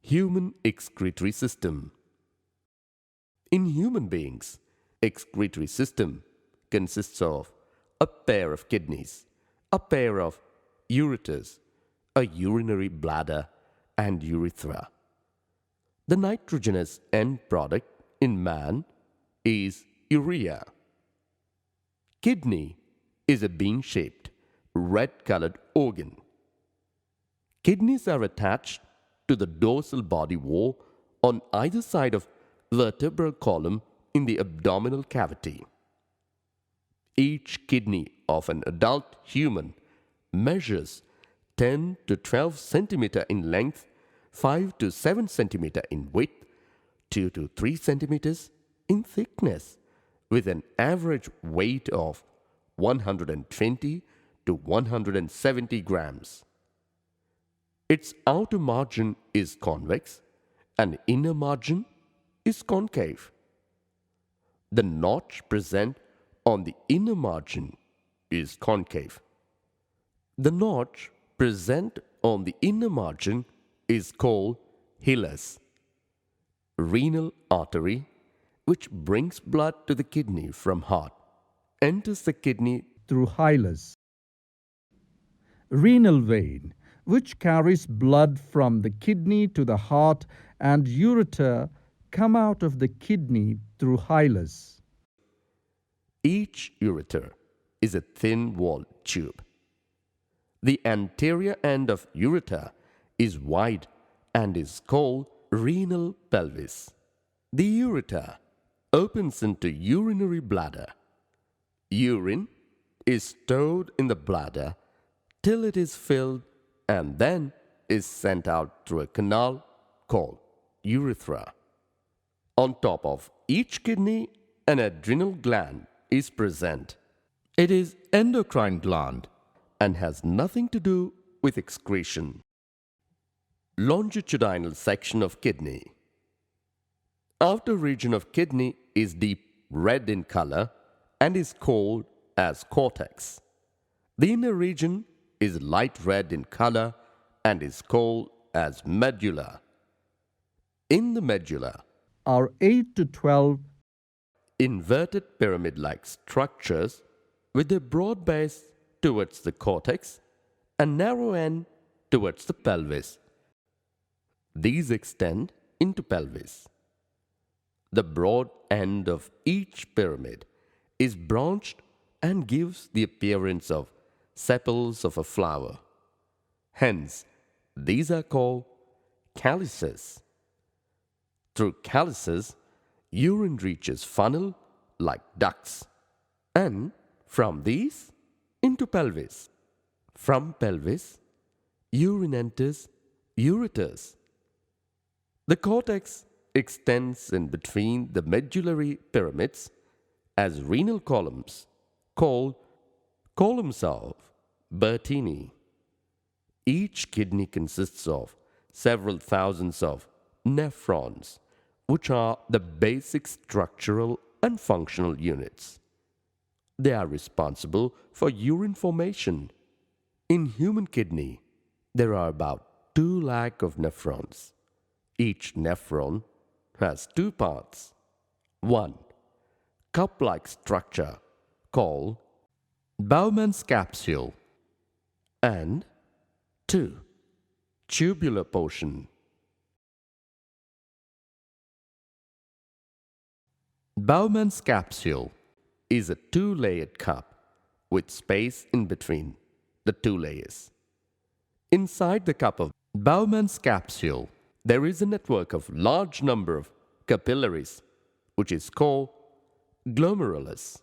Human excretory system. In human beings, excretory system consists of a pair of kidneys, a pair of ureters, a urinary bladder, and urethra. The nitrogenous end product in man is urea. Kidney is a bean-shaped, red-colored organ. Kidneys are attached to the dorsal body wall on either side of vertebral column in the abdominal cavity. Each kidney of an adult human measures 10 to 12 centimeter in length, 5 to 7 centimeter in width, 2 to 3 centimeters in thickness, with an average weight of 120 to 170 grams. Its outer margin is convex and inner margin is concave. The notch present on the inner margin is concave. The notch present on the inner margin is called hilus. Renal artery, which brings blood to the kidney from heart, enters the kidney through hilus. Renal vein, which carries blood from the kidney to the heart, and ureter come out of the kidney through hilus. Each ureter is a thin-walled tube. The anterior end of ureter is wide and is called renal pelvis. The ureter opens into urinary bladder. Urine is stored in the bladder till it is filled and then is sent out through a canal called urethra. On top of each kidney, an adrenal gland is present. It is endocrine gland and has nothing to do with excretion. Longitudinal section of kidney. Outer region of kidney is deep red in color and is called as cortex. The inner region is light red in color and is called as medulla. In the medulla are 8 to 12 inverted pyramid-like structures with a broad base towards the cortex and narrow end towards the pelvis. These extend into pelvis. The broad end of each pyramid is branched and gives the appearance of sepals of a flower. Hence, these are called calyces. Through calyces, urine reaches funnel like ducts, and from these into pelvis. From pelvis, urine enters ureters. The cortex extends in between the medullary pyramids as renal columns called columns of Bertini. Each kidney consists of several thousands of nephrons, which are the basic structural and functional units. They are responsible for urine formation. In human kidney, there are about 2 lakh of nephrons. Each nephron has 2 parts. 1. Cup-like structure called Bowman's capsule, and 2. Tubular portion. Bowman's capsule is a 2-layered cup with space in between the 2 layers. Inside the cup of Bowman's capsule, there is a network of large number of capillaries, which is called glomerulus.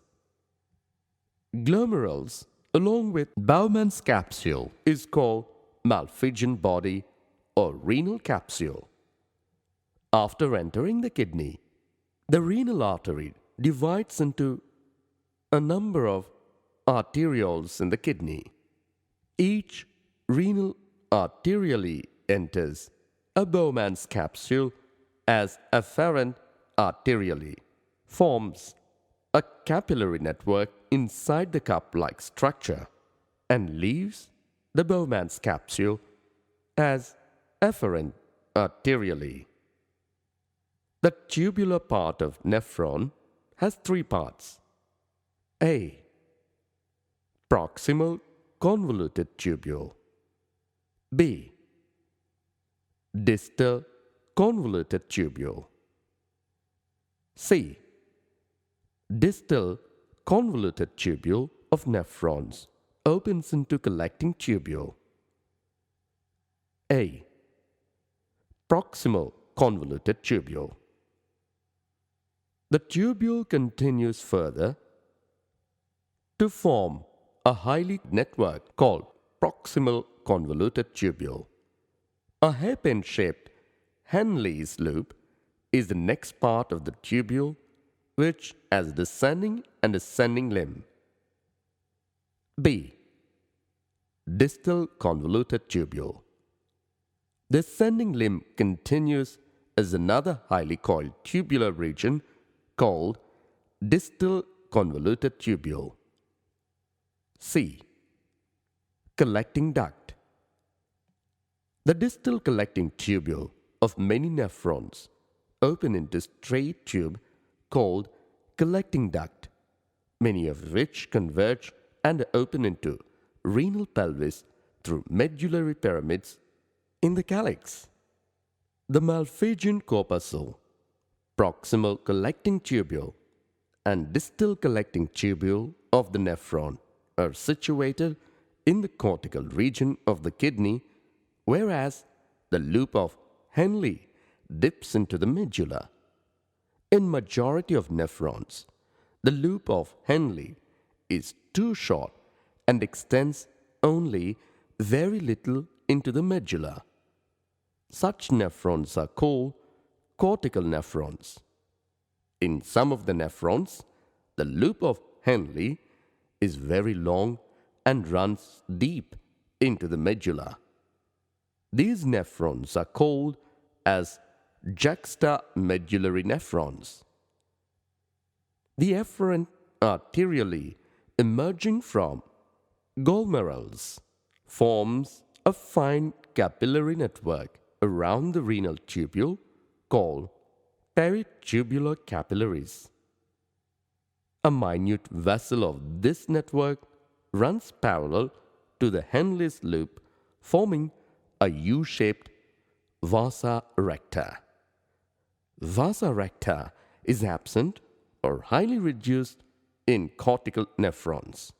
Glomerulus, along with Bowman's capsule, is called Malpighian body or renal capsule. After entering the kidney, the renal artery divides into a number of arterioles in the kidney. Each renal arteriole enters a Bowman's capsule as afferent arteriole, forms a capillary network inside the cup-like structure, and leaves the Bowman's capsule as afferent arterially. The tubular part of nephron has three parts. A. Proximal convoluted tubule. B. Distal convoluted tubule. C. Distal convoluted tubule of nephrons opens into collecting tubule. A. Proximal convoluted tubule. The tubule continues further to form a highly network called proximal convoluted tubule. A hairpin-shaped Henle's loop is the next part of the tubule, which has descending and ascending limb. B. Distal convoluted tubule. The ascending limb continues as another highly coiled tubular region called distal convoluted tubule. C. Collecting duct. The distal collecting tubule of many nephrons open into straight tube called collecting duct, many of which converge and open into renal pelvis through medullary pyramids in the calyx. The Malpighian corpuscle, proximal collecting tubule, and distal collecting tubule of the nephron are situated in the cortical region of the kidney, whereas the loop of Henle dips into the medulla. In majority of nephrons, the loop of Henle is too short and extends only very little into the medulla. Such nephrons are called cortical nephrons. In some of the nephrons, the loop of Henle is very long and runs deep into the medulla. These nephrons are called as juxtamedullary nephrons. The efferent arterially emerging from glomerulus forms a fine capillary network around the renal tubule called peritubular capillaries. A minute vessel of this network runs parallel to the Henle's loop, forming a U-shaped vasa recta. Vasa recta is absent or highly reduced in cortical nephrons.